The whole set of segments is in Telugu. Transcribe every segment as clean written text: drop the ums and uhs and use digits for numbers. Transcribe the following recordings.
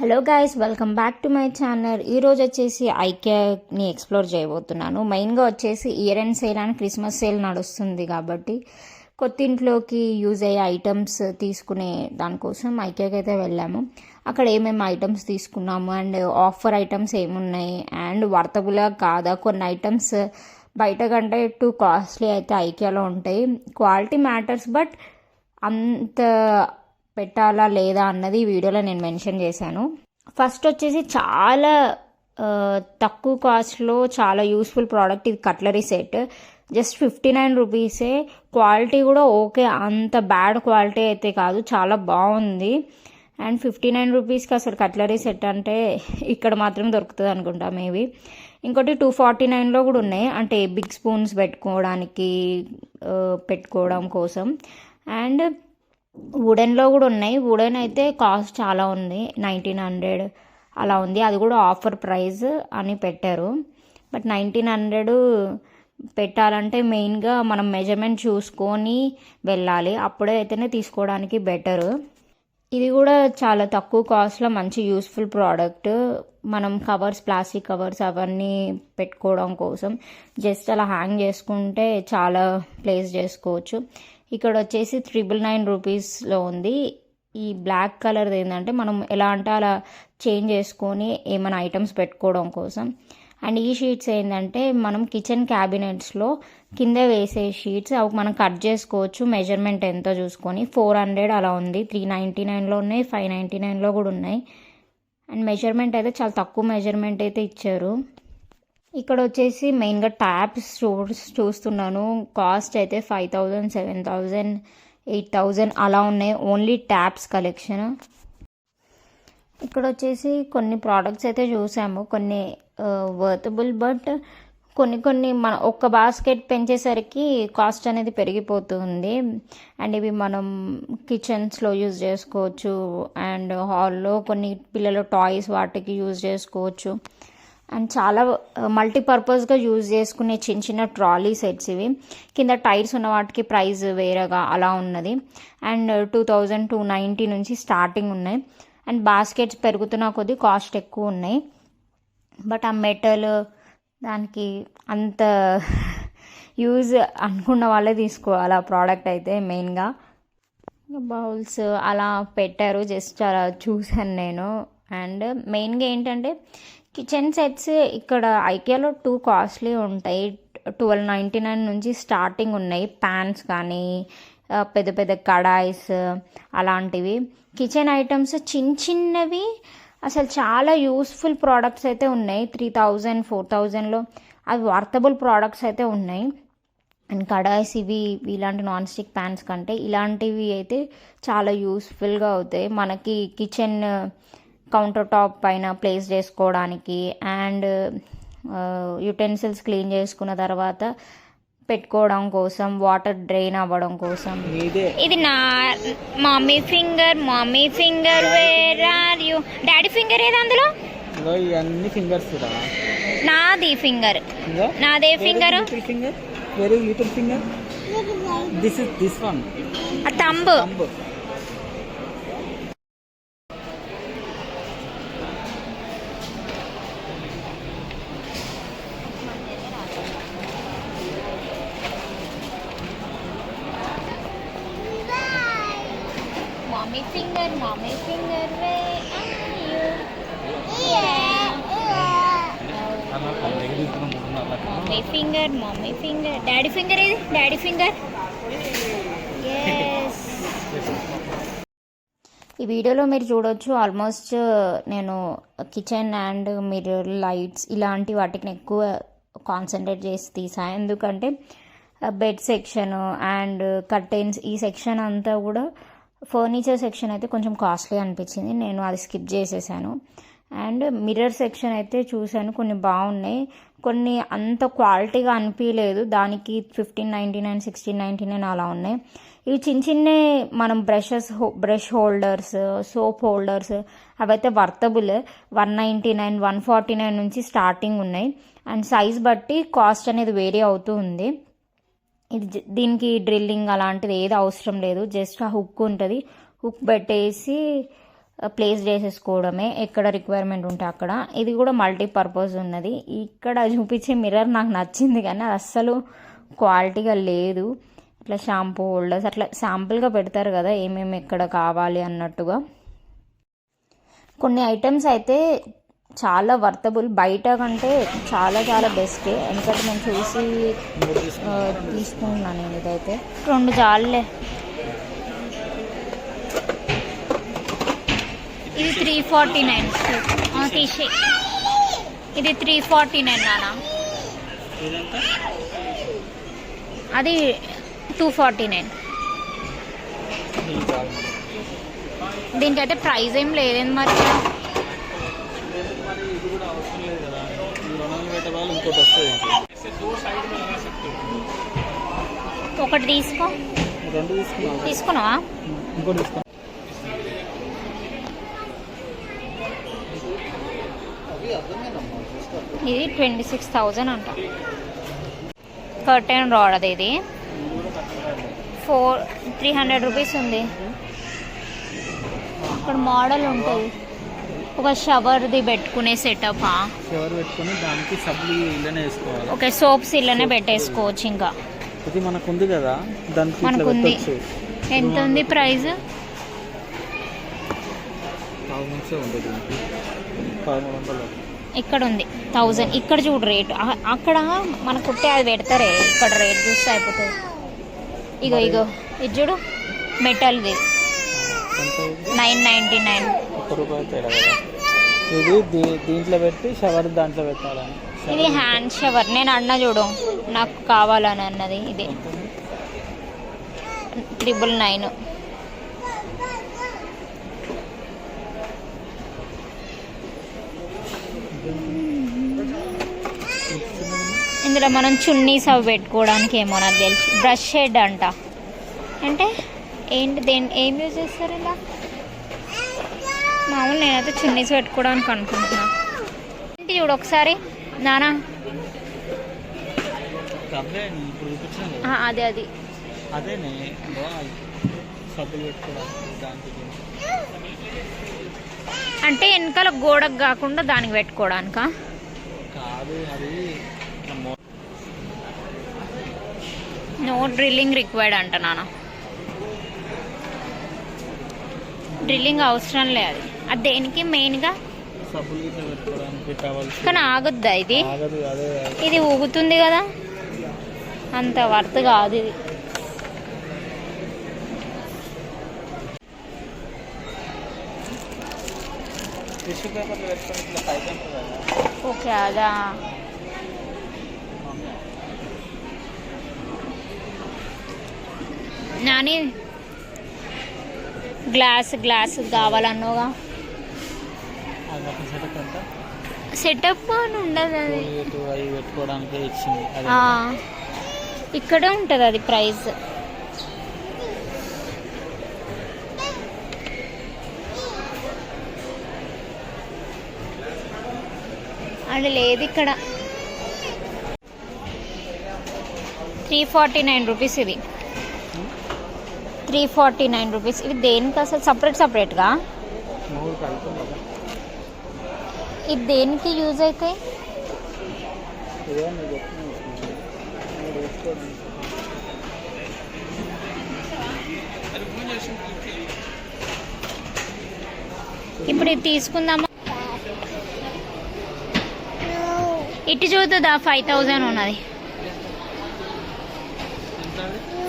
Hello guys, welcome back to my channel. ఈరోజు వచ్చేసి ఐకియాని ఎక్స్ప్లోర్ చేయబోతున్నాను. మెయిన్గా వచ్చేసి year end sale and Christmas sale నడుస్తుంది కాబట్టి కొత్త ఇంట్లోకి యూజ్ అయ్యే ఐటమ్స్ తీసుకునే దానికోసం ఐకియాకి అయితే వెళ్ళాము. అక్కడ ఏమేమి ఐటమ్స్ తీసుకున్నాము అండ్ ఆఫర్ ఐటమ్స్ ఏమున్నాయి అండ్ వర్తబుల్గా కాదా, కొన్ని ఐటమ్స్ బయట కంటే టూ కాస్ట్లీ అయితే ఐకియాలో ఉంటాయి. క్వాలిటీ మ్యాటర్స్, బట్ అంత పెట్టాలా లేదా అన్నది ఈ వీడియోలో నేను మెన్షన్ చేశాను. ఫస్ట్ వచ్చేసి చాలా తక్కువ కాస్ట్లో చాలా యూస్ఫుల్ ప్రోడక్ట్. ఇది కట్లరీ సెట్, జస్ట్ 59 రూపీసే. క్వాలిటీ కూడా ఓకే, అంత బ్యాడ్ క్వాలిటీ అయితే కాదు, చాలా బాగుంది. అండ్ 59 రూపీస్కి అసలు కట్లరీ సెట్ అంటే ఇక్కడ మాత్రం దొరుకుతుంది అనుకుంటా మేబీ. ఇంకోటి 249లో కూడా ఉన్నాయి, అంటే బిగ్ స్పూన్స్ పెట్టుకోవడం కోసం. అండ్ వుడెన్లో కూడా ఉన్నాయి. వుడెన్ అయితే కాస్ట్ చాలా ఉంది, 1900 అలా ఉంది. అది కూడా ఆఫర్ ప్రైస్ అని పెట్టారు. బట్ 1900 పెట్టాలంటే మెయిన్గా మనం మెజర్మెంట్ చూసుకొని వెళ్ళాలి, అప్పుడే అయితేనే తీసుకోవడానికి బెటరు. ఇది కూడా చాలా తక్కువ కాస్ట్లో మంచి యూస్ఫుల్ ప్రోడక్ట్. మనం కవర్స్, ప్లాస్టిక్ కవర్స్ అవన్నీ పెట్టుకోవడం కోసం జస్ట్ అలా హ్యాంగ్ చేసుకుంటే చాలా ప్లేస్ చేసుకోవచ్చు. ఇక్కడ వచ్చేసి 999 రూపీస్లో ఉంది. ఈ బ్లాక్ కలర్ది ఏంటంటే మనం ఎలా అంటే అలా చేంజ్ చేసుకొని ఏమైనా ఐటమ్స్ పెట్టుకోవడం కోసం. అండ్ ఈ షీట్స్ ఏంటంటే మనం కిచెన్ క్యాబినెట్స్లో కింద వేసే షీట్స్, అవి మనం కట్ చేసుకోవచ్చు మెజర్మెంట్ ఎంతో చూసుకొని. 400 అలా ఉంది, 399లో ఉన్నాయి, 599లో కూడా ఉన్నాయి. అండ్ మెజర్మెంట్ అయితే చాలా తక్కువ మెజర్మెంట్ అయితే ఇచ్చారు. ఇక్కడ వచ్చేసి మెయిన్గా ట్యాప్స్ చూస్తున్నాను. కాస్ట్ అయితే 5000, 7000, 8000 అలా ఉన్నాయి, ఓన్లీ ట్యాప్స్ కలెక్షన్. ఇక్కడ వచ్చేసి కొన్ని ప్రోడక్ట్స్ అయితే చూసాము, కొన్ని వర్తబుల్, బట్ కొన్ని మన ఒక్క బాస్కెట్ పెంచేసరికి కాస్ట్ అనేది పెరిగిపోతుంది. అండ్ ఇవి మనం కిచెన్స్లో యూజ్ చేసుకోవచ్చు అండ్ హాల్లో కొన్ని పిల్లల టాయ్స్ వాటికి యూజ్ చేసుకోవచ్చు. అండ్ చాలా మల్టీపర్పస్గా యూజ్ చేసుకునే చిన్న చిన్న ట్రాలీ సెట్స్ ఇవి. కింద టైర్స్ ఉన్న వాటికి ప్రైస్ వేరేగా అలా ఉన్నది. అండ్ 2000, 290 నుంచి స్టార్టింగ్ ఉన్నాయి. అండ్ బాస్కెట్స్ పెరుగుతున్న కొద్దీ కాస్ట్ ఎక్కువ ఉన్నాయి. బట్ ఆ మెటల్ దానికి అంత యూజ్ అనుకున్న వాళ్ళే తీసుకోవాలి ఆ ప్రోడక్ట్ అయితే. మెయిన్గా బౌల్స్ అలా పెట్టారు, జస్ట్ అలా చూసాను నేను. అండ్ మెయిన్గా ఏంటంటే కిచెన్ సెట్స్ ఇక్కడ ఐకియాలో 2 కాస్ట్లీ ఉంటాయి. 1299 నుంచి స్టార్టింగ్ ఉన్నాయి. ప్యాన్స్ కానీ పెద్ద పెద్ద కడాయిస్ అలాంటివి. కిచెన్ ఐటమ్స్ చిన్నవి అసలు చాలా యూస్ఫుల్ ప్రోడక్ట్స్ అయితే ఉన్నాయి. 3000, 4000లో అవి వర్తబుల్ ప్రోడక్ట్స్ అయితే ఉన్నాయి. అండ్ కడాయిస్ ఇలాంటి నాన్ స్టిక్ ప్యాన్స్ కంటే ఇలాంటివి అయితే చాలా యూస్ఫుల్గా అవుతాయి మనకి. కిచెన్ కౌంటర్ టాప్ పైన ప్లేస్ చేసుకోవడానికి అండ్ యుటెన్సిల్స్ క్లీన్ చేసుకున్న తర్వాత పెట్టుకోవడం కోసం, వాటర్ డ్రైన్ అవ్వడం కోసం. ఇది నా mummy finger where are you? Daddy finger ఏది అందులో? అన్ని ఫింగర్స్. నాదే finger. Very little finger. This one thumb. Mommy finger, where are you? Yeah. Mommy finger. Daddy finger is daddy finger. Yes. ఈ వీడియోలో మీరు చూడొచ్చు, ఆల్మోస్ట్ నేను కిచెన్ అండ్ మిర్రర్, లైట్స్ ఇలాంటి వాటిని ఎక్కువ కాన్సన్ట్రేట్ చేసి తీసాను. ఎందుకంటే బెడ్ సెక్షన్ అండ్ కర్టెన్స్ ఈ సెక్షన్ అంతా కూడా, ఫర్నిచర్ సెక్షన్ అయితే కొంచెం కాస్ట్లీ అనిపించింది, నేను అది స్కిప్ చేసేసాను. అండ్ మిర్రర్ సెక్షన్ అయితే చూశాను, కొన్ని బాగున్నాయి, కొన్ని అంత క్వాలిటీగా అనిపించలేదు. దానికి 1599, 1699 అలా ఉన్నాయి. ఇవి చిన్న మనం బ్రష్ హోల్డర్స్, సోప్ హోల్డర్స్ అవైతే వర్తబుల్. 199, 149 నుంచి స్టార్టింగ్ ఉన్నాయి. అండ్ సైజ్ బట్టి కాస్ట్ అనేది వేరీ అవుతూ ఉంది. దీనికి డ్రిల్లింగ్ అలాంటిది ఏది అవసరం లేదు, జస్ట్ ఆ హుక్ ఉంటుంది, హుక్ పెట్టేసి ప్లేస్ చేసేసుకోవడమే, ఎక్కడ రిక్వైర్మెంట్ ఉంటే అక్కడ. ఇది కూడా మల్టీపర్పస్ ఉన్నది. ఇక్కడ చూపించే మిర్రర్ నాకు నచ్చింది కానీ అది అస్సలు క్వాలిటీగా లేదు. ఇట్లా షాంపూ హోల్డర్స్ అట్లా శాంపుల్గా పెడతారు కదా ఏమేమి ఎక్కడ కావాలి అన్నట్టుగా. కొన్ని ఐటమ్స్ అయితే చాలా వర్తబుల్, బయట కంటే చాలా చాలా బెస్ట్. ఎందుకంటే నేను చూసి తీసుకున్నాను నేను. ఇదైతే 2 చాలులే. ఇది 349 తీసే. ఇది 349 నానా, అది 249. దీనికైతే ప్రైస్ ఏం లేదేంది మరి. ఒకటి తీసుకో. తీసుకున్నావా? ఇది 26,000 అంట. కర్టెన్ రాడ్ అది. ఇది 300 రూపీస్ ఉంది. ఇక్కడ మోడల్ ఉంటుంది. ఒక షవర్ది పెట్టుకునే సెటప్. షవర్ పెట్టుకుని దానికి సబ్బులు ఇళ్ళనే వేసుకోవాలి. ఓకే, సోప్స్ ఇళ్ళనే పెట్టేసుకోవచ్చు. ఇంకా ఇది మనకు ఉంది కదా, దానికి మనకు ఉంది. ఎంత ఉంది ప్రైస్? 1300. ఇక్కడ ఉంది 1000. ఇక్కడ చూడు రేటు. అక్కడ మన కుట్టే అది పెడతారే, ఇక్కడ రేట్ చూస్తే అయిపోతుంది. ఇగో ఇగో ఇది చూడు, మెటల్ది 999. ₹1 తేడా కదా. ఇది దీంట్లో పెట్టి షవర్ దాంట్లో పెట్టాలని. ఇది హ్యాండ్ షవర్. నేను అన్న చూడు నాకు కావాలని అన్నది. ఇది 999. ఇందులో మనం చున్నీస్ అవి పెట్టుకోవడానికి ఏమో నాకు తెలిసి. బ్రష్ షెడ్ అంట. అంటే ఏంటి, ఏం యూజ్ చేస్తారు ఇలా? మామూలు నేనైతే చున్నీస్ పెట్టుకోవడానికి అనుకుంటున్నా. ఏంటి చూడు ఒకసారి నానా. అదే అది అదేనే సబ్బులు పెట్టుకోవడానికి దానికి. అంటే వెనకాల గోడకు కాకుండా దానికి పెట్టుకోవడానికా? కాదు, అది నో డ్రిల్లింగ్ రిక్వైర్డ్ అంట నాన్న. డ్రిల్లింగ్ అవసరం లేదు. అది దేనికి మెయిన్గా? సబ్బులు గిట్ల పెట్టుకోవడానికి కావాల్సి. కానీ ఆగుద్దా ఇది? ఆగదు. అదే ఇది ఊగుతుంది కదా, అంత వర్త్ కాదు ఇది. టిష్యూ పేపర్లు పెట్టుకొని ఇట్లా పైకి ఉంటుంది కదా. ఓకే, అదా. నాని గ్లాస్ కావాలన్నావుగా. సెటప్ అని ఉండదు అది. అవి పెట్టుకోవడానికి ఇచ్చింది. ఇక్కడే ఉంటుంది అది ప్రైస్. అది లేదు ఇక్కడ. 349 రూపీస్ ఇది. 349 రూపీస్. ఇవి దేనికి అసలు సపరేట్గా? ఇది దేనికి యూజ్ అవుతాయి? ఇప్పుడు ఇది తీసుకుందామా? ఇటు చూద్దా 5000 ఉన్నది.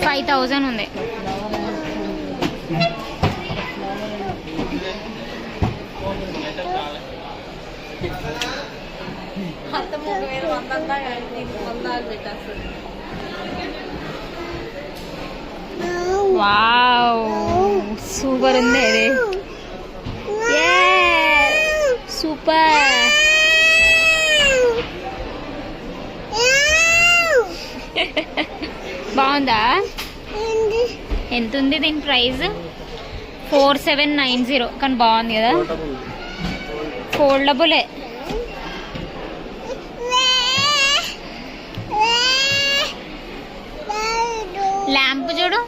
5000 ఉంది. వావ్, సూపర్ ఉంది అది. సూపర్. బాగుందా? ఎంత ఉంది దీని ప్రైస్? 4790. కానీ బాగుంది కదా, ఫోల్డబులే. ల్యాంప్ చూడు.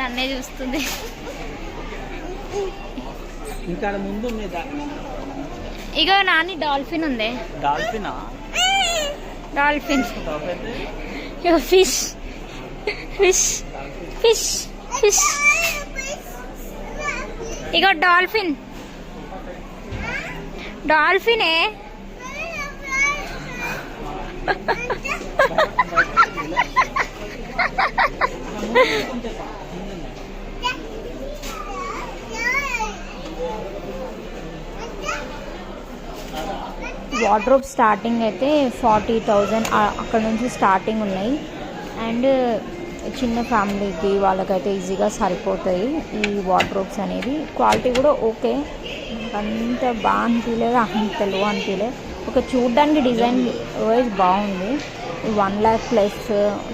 నన్నే చూస్తుంది. ఇంకా ముందు మీద ఇగో నాని డాల్ఫిన్ ఉంది. డాల్ఫినా? డాల్ఫిన్. ఇగో ఫిష్ ఫిష్ ఫిష్ ఫిష్. ఇగో డాల్ఫిన్. డాల్ఫినే. వార్డ్రోబ్ స్టార్టింగ్ అయితే 40,000 అక్కడ నుంచి స్టార్టింగ్ ఉన్నాయి. అండ్ చిన్న ఫ్యామిలీకి వాళ్ళకైతే ఈజీగా సరిపోతాయి ఈ వార్డ్రోబ్స్ అనేది. క్వాలిటీ కూడా ఓకే, అంత బాగా అనిపించలేదు, అంత లో అనిపించలేదు. ఒక చూడ్డానికి డిజైన్ వైజ్ బాగుంది. 1 lakh ప్లస్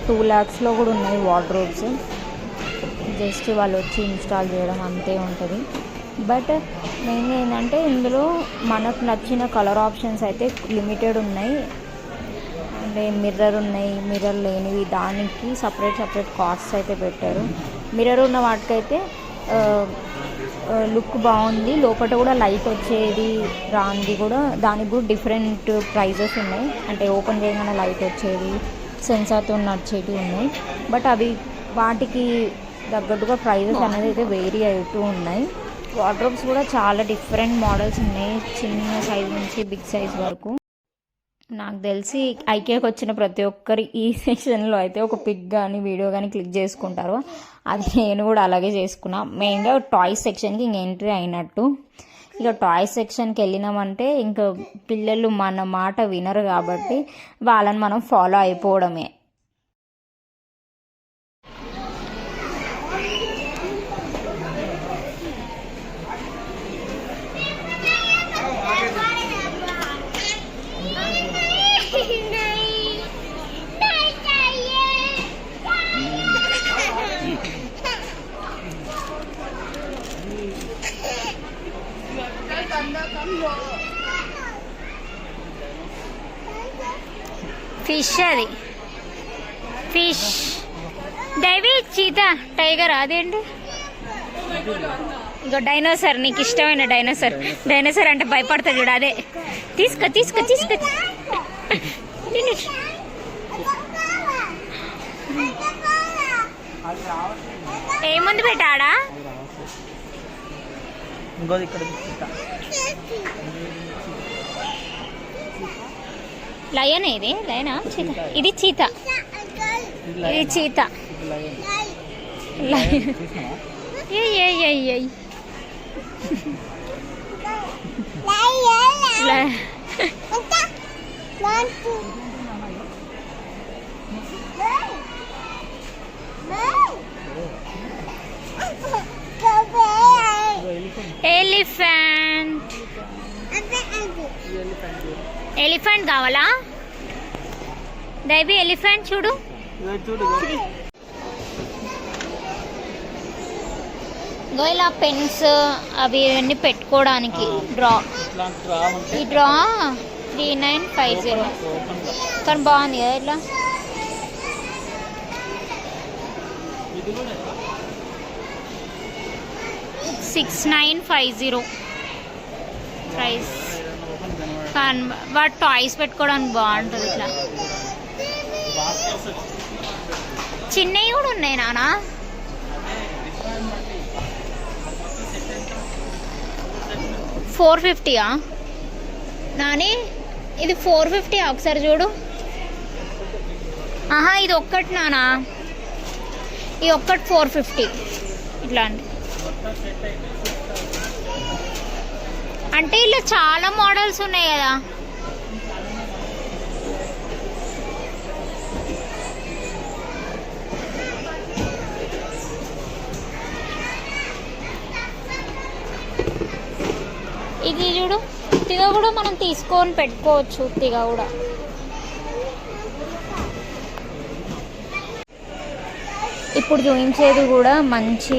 2 lakhsలో కూడా ఉన్నాయి వార్డ్రోబ్స్. జస్ట్ వాళ్ళు వచ్చి ఇన్స్టాల్ చేయడం అంతే ఉంటుంది. బట్ మెయిన్గా ఏంటంటే ఇందులో మనకు నచ్చిన కలర్ ఆప్షన్స్ అయితే లిమిటెడ్ ఉన్నాయి. అంటే మిర్రర్ ఉన్నాయి, మిర్రర్ లేనివి దానికి సపరేట్ కాస్ట్స్ అయితే పెట్టారు. మిర్రర్ ఉన్న వాటికైతే లుక్ బాగుంది. లోపల కూడా లైట్ వచ్చేది రాంది కూడా దానికి కూడా డిఫరెంట్ ప్రైజెస్ ఉన్నాయి. అంటే ఓపెన్ చేయగానే లైట్ వచ్చేది, సెన్సార్తో నడిచేవి ఉన్నాయి. బట్ అవి వాటికి తగ్గట్టుగా ప్రైజెస్ అనేది అయితే వేరీ అవుతూ ఉన్నాయి. వార్డ్రోబ్స్ కూడా చాలా డిఫరెంట్ మోడల్స్ ఉన్నాయి, చిన్న సైజ్ నుంచి బిగ్ సైజ్ వరకు. నాకు తెలిసి ఐకేకి వచ్చిన ప్రతి ఒక్కరు ఈ సెక్షన్లో అయితే ఒక పిక్ కానీ వీడియో కానీ క్లిక్ చేసుకుంటారు. అది నేను కూడా అలాగే చేసుకున్నా. మెయిన్గా టాయ్స్ సెక్షన్కి ఇంక ఎంట్రీ అయినట్టు. ఇక టాయ్స్ సెక్షన్కి వెళ్ళినామంటే ఇంకా పిల్లలు మన మాట వినరు కాబట్టి వాళ్ళని మనం ఫాలో అయిపోవడమే. ఫిష్, అది ఫిష్. డైవీ, చీతా, టైగర్, అదేంటి? ఇంకో డైనోసర్, నీకు ఇష్టమైన డైనోసర్. డైనోసర్ అంటే భయపడతాడు చూడు, అదే. తీసుకో తీసుకో తీసుకో. ఏముంది పెట్టాడా? లయన్. ఇది లయనా? చీత. ఇది చీత. ఇది చీత. లయన్. ఎలిఫెంట్. ఎలిఫెంట్ కావాలా? దైబీ ఎలిఫెంట్ చూడు. ఇలా పెన్స్ అవి అన్నీ పెట్టుకోవడానికి డ్రా. ఈ డ్రా 3950 కానీ బాగుంది కదా. ఇట్లా 6950 ప్రైస్. కానీ వాటి టాయ్స్ పెట్టుకోవడానికి బాగుంటుంది. ఇట్లా చిన్నవి కూడా ఉన్నాయి నాన్న. $450 నాని? ఇది 450 ఒకసారి చూడు. ఆహా, ఇది ఒక్కటి నానా, ఇది ఒక్కటి 450. ఇట్లాంటి అంటే ఇలా చాలా మోడల్స్ ఉన్నాయి కదా. ఇది చూడు, ఉత్తిగా కూడా మనం తీసుకొని పెట్టుకోవచ్చు. ఉత్తిగా కూడా ఇప్పుడు చూపించేది కూడా మంచి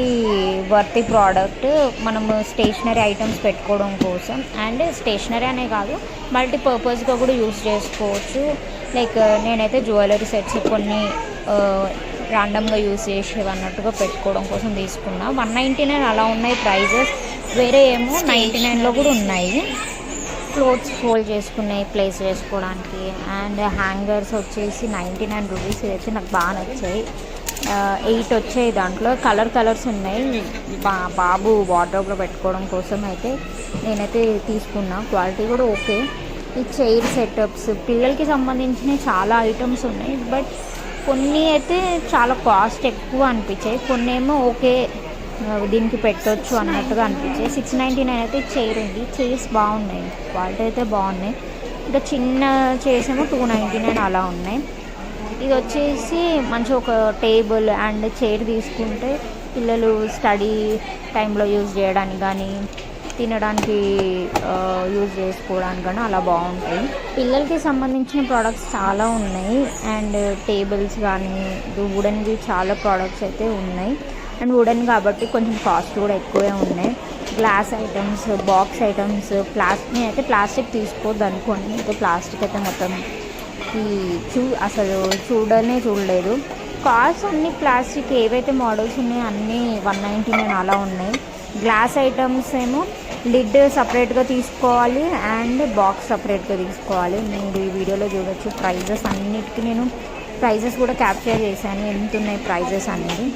వర్తి ప్రోడక్ట్. మనము స్టేషనరీ ఐటమ్స్ పెట్టుకోవడం కోసం. అండ్ స్టేషనరీ అనే కాదు, మల్టీపర్పస్గా కూడా యూస్ చేసుకోవచ్చు. లైక్ నేనైతే జ్యువెలరీ సెట్స్ కొన్ని ర్యాండమ్గా యూస్ చేసేవి అన్నట్టుగా పెట్టుకోవడం కోసం తీసుకున్నా. 199 అలా ఉన్నాయి ప్రైజెస్. వేరే ఏమో 99లో కూడా ఉన్నాయి. క్లోత్స్ ఫోల్డ్ చేసుకున్నాయి ప్లేస్ చేసుకోవడానికి. అండ్ హ్యాంగర్స్ వచ్చేసి 99 రూపీస్. ఇదైతే నాకు బాగా నచ్చాయి. 8 వచ్చాయి. దాంట్లో కలర్స్ ఉన్నాయి. బాబు వార్డ్రోబ్లో పెట్టుకోవడం కోసం అయితే నేనైతే తీసుకున్నా. క్వాలిటీ కూడా ఓకే. ఈ చైర్ సెటప్స్ పిల్లలకి సంబంధించిన చాలా ఐటమ్స్ ఉన్నాయి. బట్ కొన్ని అయితే చాలా కాస్ట్ ఎక్కువ అనిపించాయి. కొన్ని ఏమో ఓకే దీనికి పెట్టవచ్చు అన్నట్టుగా అనిపించాయి. 699 అయితే చైర్ ఉంది. చైర్స్ బాగున్నాయి, క్వాలిటీ అయితే బాగున్నాయి. ఇంకా చిన్న చైర్స్ ఏమో 299 అలా ఉన్నాయి. ఇది వచ్చేసి మంచి ఒక టేబుల్ అండ్ చైర్ తీసుకుంటే పిల్లలు స్టడీ టైంలో యూజ్ చేయడానికి కానీ తినడానికి యూజ్ చేసుకోవడానికి కానీ అలా బాగుంటాయి. పిల్లలకి సంబంధించిన ప్రోడక్ట్స్ చాలా ఉన్నాయి. అండ్ టేబుల్స్ కానీ వుడెన్వి చాలా ప్రోడక్ట్స్ అయితే ఉన్నాయి. అండ్ వుడెన్ కాబట్టి కొంచెం కాస్ట్ కూడా ఎక్కువే ఉన్నాయి. Glass items, box items, plastic అయితే ప్లాస్టిక్ తీసుకోవద్దు అనుకోండి. అయితే ప్లాస్టిక్ అయితే మొత్తం అసలు చూడలేదు. కాస్ట్ అన్ని ప్లాస్టిక్ ఏవైతే మోడల్స్ ఉన్నాయో అన్నీ 199 అలా ఉన్నాయి. గ్లాస్ ఐటమ్స్ ఏమో లిడ్ సపరేట్గా తీసుకోవాలి అండ్ బాక్స్ సపరేట్గా తీసుకోవాలి. మీరు ఈ వీడియోలో చూడొచ్చు ప్రైజెస్ అన్నిటికీ. నేను ప్రైజెస్ కూడా క్యాప్చర్ చేశాను, ఎంత ఉన్నాయి ప్రైజెస్ అనేది.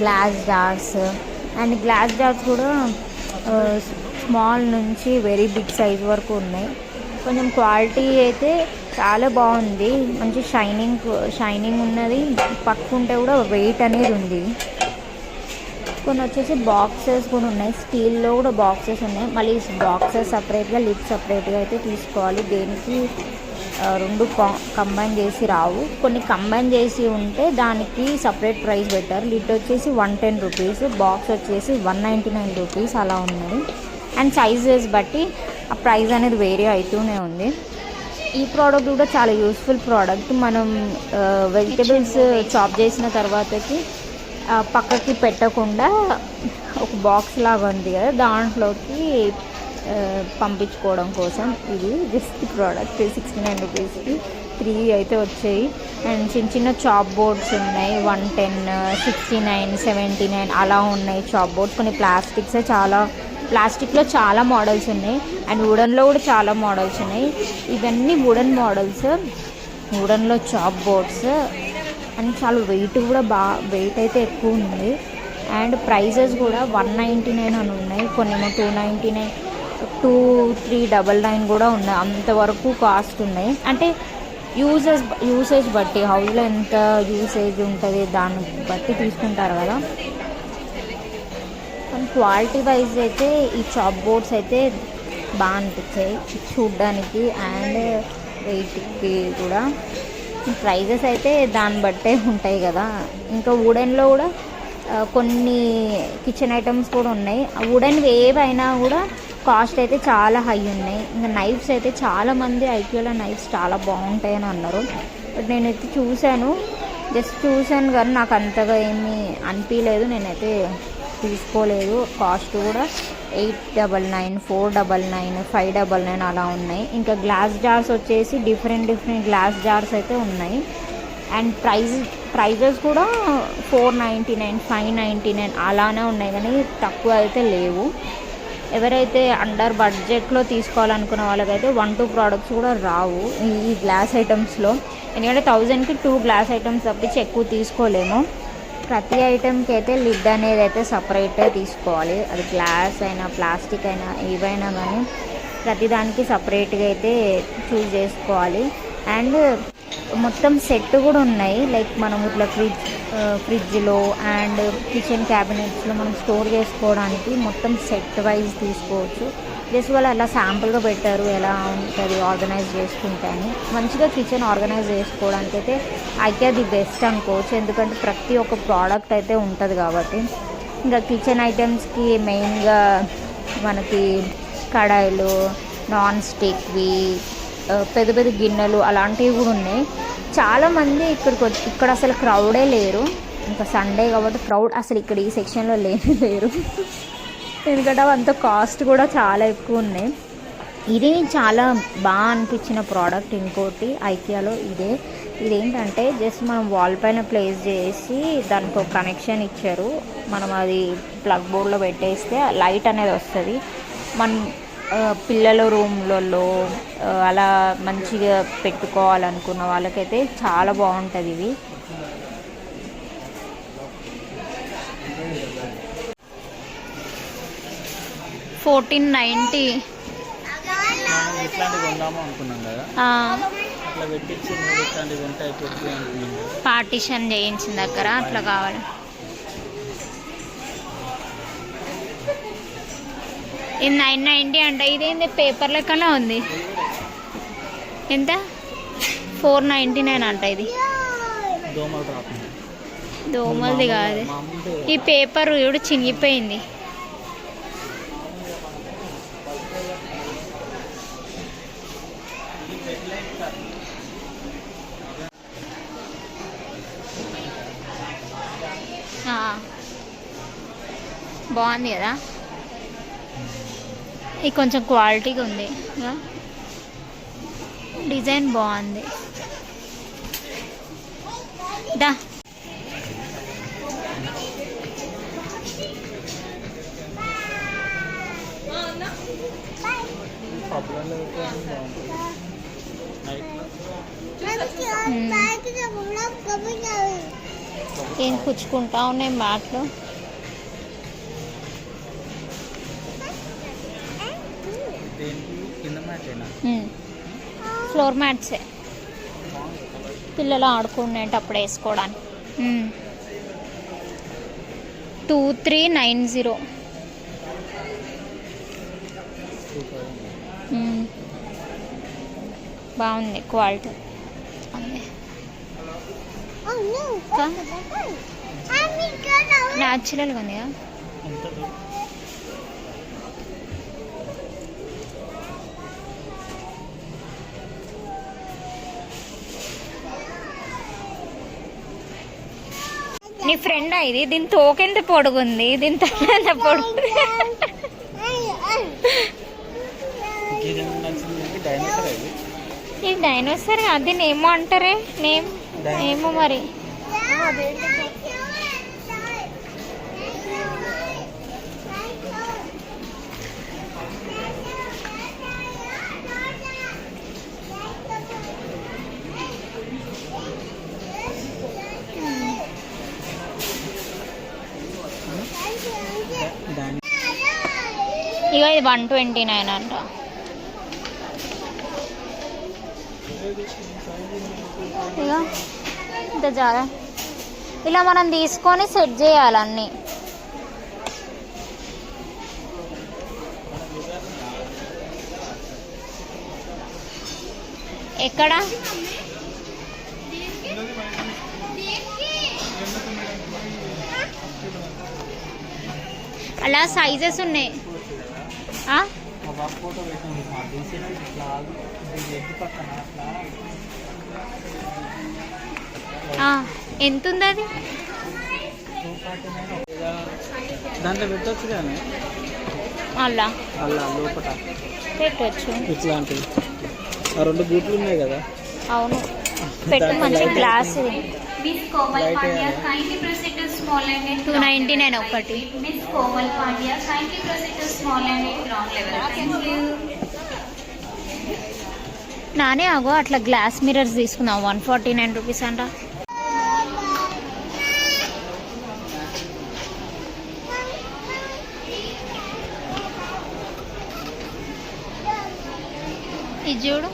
Glass jars and glass jars కూడా స్మాల్ నుంచి వెరీ బిగ్ సైజ్ వరకు ఉన్నాయి. కొంచెం క్వాలిటీ అయితే చాలా బాగుంది. మంచి షైనింగ్ ఉన్నది. పట్టుకుంటే కూడా వెయిట్ అనేది ఉంది. కొన్ని వచ్చేసి బాక్సెస్ కూడా ఉన్నాయి. స్టీల్లో కూడా బాక్సెస్ ఉన్నాయి. మళ్ళీ బాక్సెస్ సపరేట్గా, లిడ్ సపరేట్గా అయితే తీసుకోవాలి. దేనికి రెండు కంబైన్ చేసి రావు. కొన్ని కంబైన్ చేసి ఉంటే దానికి సపరేట్ ప్రైస్ పెట్టారు. లిడ్ వచ్చేసి 110 రూపీస్, బాక్స్ వచ్చేసి 199 రూపీస్ అలా ఉన్నది. అండ్ సైజెస్ బట్టి ఆ ప్రైస్ అనేది వేరే అవుతూనే ఉంది. ఈ ప్రోడక్ట్ కూడా చాలా యూస్ఫుల్ ప్రోడక్ట్. మనం వెజిటబుల్స్ చాప్ చేసిన తర్వాతకి పక్కకి పెట్టకుండా ఒక బాక్స్ లాగా ఉంది కదా, దాంట్లోకి పంపించుకోవడం కోసం ఇది జస్ట్ ప్రోడక్ట్ 69 రూపీస్కి 3 అయితే వచ్చాయి. అండ్ చిన్న చాప్ బోర్డ్స్ ఉన్నాయి. 110, 69, 79 అలా ఉన్నాయి చాప్ బోర్డ్స్. కొన్ని ప్లాస్టిక్లో చాలా మోడల్స్ ఉన్నాయి. అండ్ వుడెన్లో కూడా చాలా మోడల్స్ ఉన్నాయి. ఇవన్నీ వుడెన్ మోడల్స్, వుడెన్లో చాప్ బోర్డ్స్. అండ్ చాలా వెయిట్ అయితే ఎక్కువ ఉంది. అండ్ ప్రైజెస్ కూడా 199 అని ఉన్నాయి. కొన్ని ఏమో 299, 2399 కూడా ఉన్నాయి. అంతవరకు కాస్ట్ ఉన్నాయి. అంటే యూసేజ్ బట్టి, హౌస్లో ఎంత యూసేజ్ ఉంటుంది దాన్ని బట్టి తీసుకుంటారు కదా. కానీ క్వాలిటీ వైజ్ అయితే ఈ చాప్ బోర్డ్స్ అయితే బాగా అనిపించాయి చూడ్డానికి. అండ్ వెయిట్కి కూడా ప్రైజెస్ అయితే దాన్ని బట్టే ఉంటాయి కదా. ఇంకా వుడెన్లో కూడా కొన్ని కిచెన్ ఐటమ్స్ కూడా ఉన్నాయి. వుడెన్వి ఏవైనా కూడా కాస్ట్ అయితే చాలా హై ఉన్నాయి. ఇంకా నైఫ్స్ అయితే చాలామంది ఐక్యూలో నైఫ్స్ చాలా బాగుంటాయని అన్నారు. బట్ నేనైతే జస్ట్ చూశాను కానీ నాకు అంతగా ఏమీ అనిపించలేదు. నేనైతే తీసుకోలేదు. కాస్ట్ కూడా 899, 499, 599 అలా ఉన్నాయి. ఇంకా గ్లాస్ జార్స్ వచ్చేసి డిఫరెంట్ గ్లాస్ జార్స్ అయితే ఉన్నాయి. అండ్ ప్రైజెస్ కూడా 499, 599 అలానే ఉన్నాయి కానీ తక్కువ అయితే లేవు. ఎవరైతే అండర్ బడ్జెట్లో తీసుకోవాలనుకున్న వాళ్ళకైతే 1-2 ప్రోడక్ట్స్ కూడా రావు ఈ గ్లాస్ ఐటమ్స్లో. ఎందుకంటే 1000కి 2 గ్లాస్ ఐటమ్స్ తప్పించి ఎక్కువ తీసుకోలేము. ప్రతి ఐటెంకి అయితే లిడ్ అనేది అయితే సపరేట్గా తీసుకోవాలి. అది గ్లాస్ అయినా ప్లాస్టిక్ అయినా ఏవైనా కానీ ప్రతిదానికి సపరేట్గా అయితే చూస్ చేసుకోవాలి. అండ్ మొత్తం సెట్ కూడా ఉన్నాయి. లైక్ మనం ఇట్లా ఫ్రిడ్జ్లో అండ్ కిచెన్ క్యాబినెట్స్లో మనం స్టోర్ చేసుకోవడానికి మొత్తం సెట్ వైజ్ తీసుకోవచ్చు. జస్ట్ వాళ్ళు అలా శాంపుల్గా పెట్టారు ఎలా ఉంటుంది ఆర్గనైజ్ చేసుకుంటే అని. మంచిగా కిచెన్ ఆర్గనైజ్ చేసుకోవడానికి అయితే ఐకియా ది బెస్ట్ అనుకోవచ్చు. ఎందుకంటే ప్రతి ఒక్క ప్రోడక్ట్ అయితే ఉంటుంది కాబట్టి. ఇంకా కిచెన్ ఐటమ్స్కి మెయిన్గా మనకి కడాయిలు, నాన్ స్టిక్వి, పెద్ద గిన్నెలు అలాంటివి కూడా ఉన్నాయి. చాలామంది ఇక్కడ అసలు క్రౌడే లేరు. ఇంకా సండే కాబట్టి క్రౌడ్ అసలు ఇక్కడ ఈ సెక్షన్లో లేరు. ఎందుకంటే అంత కాస్ట్ కూడా చాలా ఎక్కువ ఉన్నాయి. ఇది చాలా బాగా అనిపించిన ప్రోడక్ట్ ఇంకోటి ఐకియాలో ఇదే. ఇదేంటంటే జస్ట్ మనం వాల్ పైన ప్లేస్ చేసి దానికి ఒక కనెక్షన్ ఇచ్చారు. మనం అది ప్లగ్ బోర్డ్లో పెట్టేస్తే లైట్ అనేది వస్తుంది. మన పిల్లల రూమ్లలో అలా మంచిగా పెట్టుకోవాలనుకున్న వాళ్ళకైతే చాలా బాగుంటుంది ఇవి. $14.90. ఇట్లాంటివి కొందాము అనుకున్నాం కదా, అట్లా పెట్టించి ఇట్లాంటివి కొంటే అయిపోతుంది అనుకున్నాం. పార్టీషన్ చేయించిన దగ్గర అట్లా కావాలి. ఇది $9.90 అంట. ఇదేంది పేపర్ లెక్కనే ఉంది. ఎంత? $4.99 అంట. ఇది దోమలు రాకుండా. దోమలది కాదు, ఈ పేపర్ ఇప్పుడు చినిగిపోయింది. బాగుంది కదా, ఇది కొంచెం క్వాలిటీగా ఉంది, డిజైన్ బాగుంది. దా ఏం పుచ్చుకుంటా ఉన్నాయి మ్యాట్లు. ఫ్లోర్ మ్యాట్సే పిల్లలు ఆడుకునేటప్పుడు వేసుకోవడానికి. 2390. బాగుంది క్వాలిటీ. న్యాచురల్గా ఉంది కదా. నీ ఫ్రెండ్ ఇది, దీని తోకెంత పొడుగుంది, దీని తల ఎంత పొడుగు. ఇది డైనోసార్ కాదు, దీన్ని ఏమో అంటారే, నేమ్ ఏమో మరి. ఇక ఇది 129 అంట. ఇక ఇంత చాలా ఇలా మనం తీసుకొని సెట్ చేయాలన్నీ. ఎక్కడ అలా సైజెస్ ఉన్నాయి. ఎంత ఉంది అది? దాంట్లో పెట్టచ్చు కానీ అలా అలా లోపల పెట్టచ్చు. ఇట్లాంటివి ఆ 2 బూట్లు ఉన్నాయి కదా. అవును, పెట్టు. మంచి glass. Miss Komal Pandya, kindly proceed to small and in 299 ఒకటి. Miss Komal Pandya, kindly proceed to small and in ground level. Thank you. నానే ఆగో అట్లా గ్లాస్ మిరర్స్ తీసుకుందాం. 149 రూపీస్ అంట. ఇది చూడు.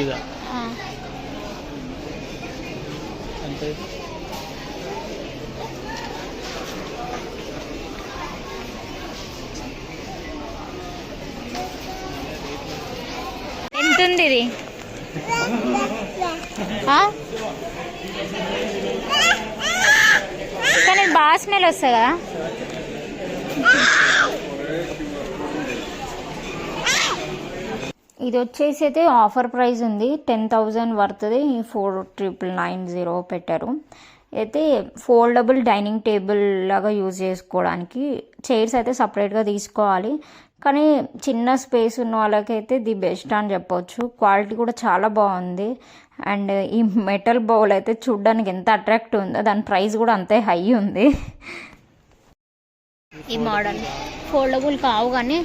ఇదా అంటే ఎంత ఉంది ఇది? కానీ బాగా స్మెల్ వస్తుంది కదా. ఇది వచ్చేసి అయితే ఆఫర్ ప్రైస్ ఉంది. 10,000 వర్త్ది 4,990 పెట్టారు. అయితే ఫోల్డబుల్ డైనింగ్ టేబుల్ లాగా యూజ్ చేసుకోవడానికి. చైర్స్ అయితే సపరేట్గా తీసుకోవాలి, కానీ చిన్న స్పేస్ ఉన్న వాళ్ళకైతే ది బెస్ట్ అని చెప్పొచ్చు. క్వాలిటీ కూడా చాలా బాగుంది. అండ్ ఈ మెటల్ బౌల్ అయితే చూడ్డానికి ఎంత అట్రాక్టివ్ ఉందో దాని ప్రైస్ కూడా అంతే హై ఉంది. ఈ మోడల్ ఫోల్డబుల్ కావు కానీ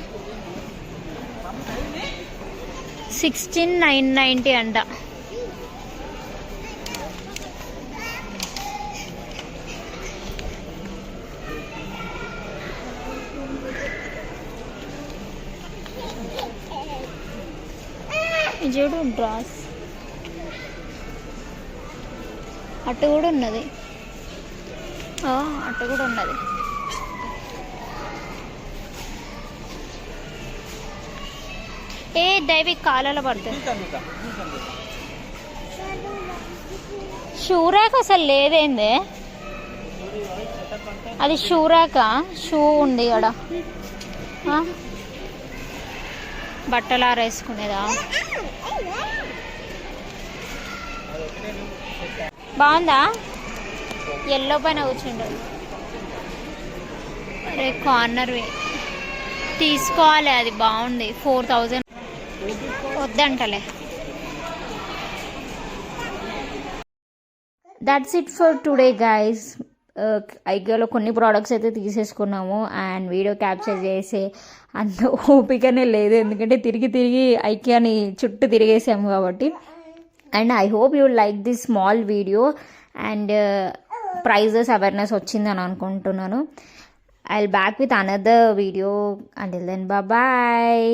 16,990 అంట. చూడు డ్రాస్ అటు కూడా ఉన్నది, అటు కూడా ఉన్నది. ఏ దైవిక కాలాల పడుతుంది. షూ ర్యాక్ అసలు లేదేందే, అది షూ ర్యాక? షూ ఉంది అక్కడ, బట్టలు ఆరేసుకునేదా? బాగుందా? ఎల్లో పైన కూర్చుండు. అరే కార్నర్వి తీసుకోవాలి, అది బాగుంది. 4,000 వద్దంటలే. That's it for today guys. ఐకియాలో కొన్ని ప్రోడక్ట్స్ అయితే తీసేసుకున్నాము అండ్ వీడియో క్యాప్చర్ చేసే అంత ఓపికనే లేదు, ఎందుకంటే తిరిగి తిరిగి ఐకియాని చుట్టూ తిరిగేసాము కాబట్టి. And I hope you like this small video and prices awareness వచ్చిందని అనుకుంటున్నాను. I will back with another video. Until then bye.